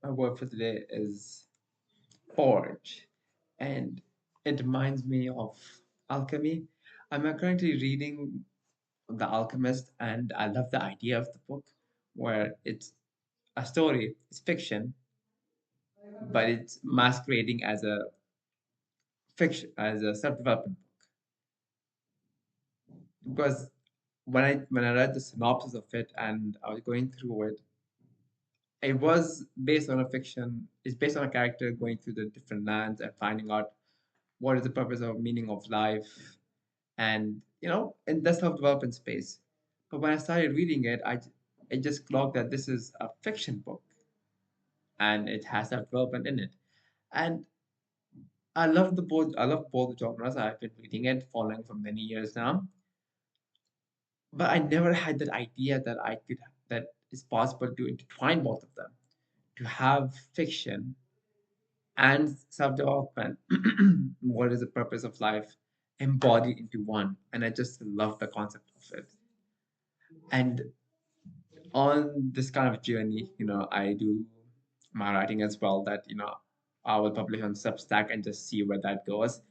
My word for today is forge, and it reminds me of alchemy. I'm currently reading The Alchemist, and I love the idea of the book where it's a story, it's fiction, but it's masquerading as a fiction, as a self-development book. Because when I read the synopsis of it and I was going through it, it was based on a fiction. It's based on a character going through the different lands and finding out what is the purpose or meaning of life, and in the self-development space. But when I started reading it, I just clocked that this is a fiction book and it has self-development in it. And I love both genres. I've been reading it, following for many years now. But I never had that idea that it's possible to intertwine both of them, to have fiction and self-development. What is the purpose of life embodied into one? And I just love the concept of it. And on this kind of journey, I do my writing as well, that I will publish on Substack and just see where that goes.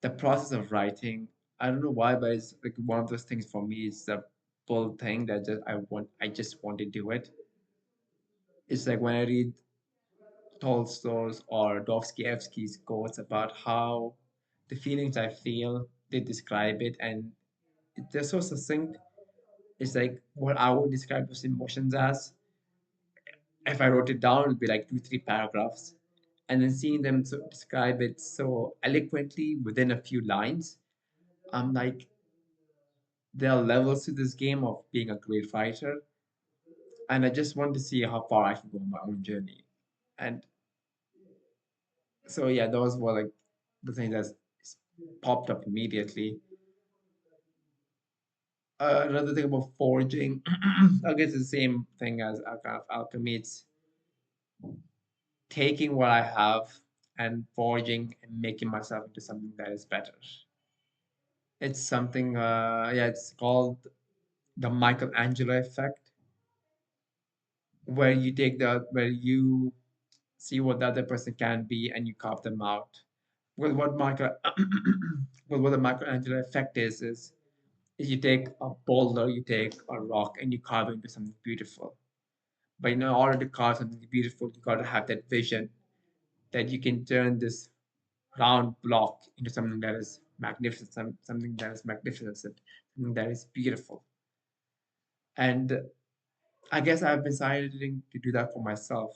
The process of writing, I don't know why, but it's like one of those things for me. It's a pull thing that I just want to do it. It's like when I read Tolstoy's or Dostoevsky's quotes about how the feelings I feel, they describe it, and they're so succinct. It's like what I would describe those emotions as. If I wrote it down, it would be like two, three paragraphs. And then seeing them describe it so eloquently within a few lines, I'm like, there are levels to this game of being a great writer. And I just want to see how far I can go on my own journey. And so, yeah, those were like the things that popped up immediately. Another thing about forging, I guess it's the same thing as a kind of alchemy. It's taking what I have and forging and making myself into something that is better. It's something, yeah, it's called the Michelangelo effect, where you see what the other person can be and you carve them out. Well, what Michael, well, what the Michelangelo effect is you take a boulder, you take a rock, and you carve it into something beautiful. But in order to carve something beautiful, you got to have that vision that you can turn this round block into something that is magnificent, something that is magnificent, something that is beautiful. And I guess I've been deciding to do that for myself.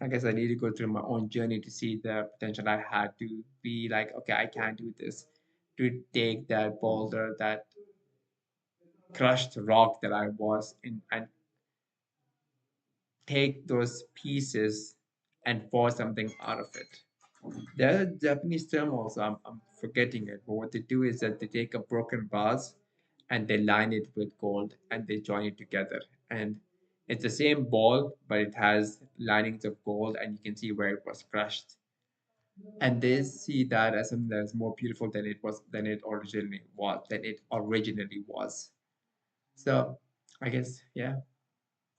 I guess I need to go through my own journey to see the potential I had to be like, okay, I can do this. To take that boulder, that crushed rock that I was in, and take those pieces and forge something out of it. There's a Japanese term also, I'm forgetting it, but what they do is that they take a broken vase and they line it with gold and they join it together. And it's the same ball, but it has linings of gold and you can see where it was crushed. And they see that as something that is more beautiful than it originally was. So I guess, yeah.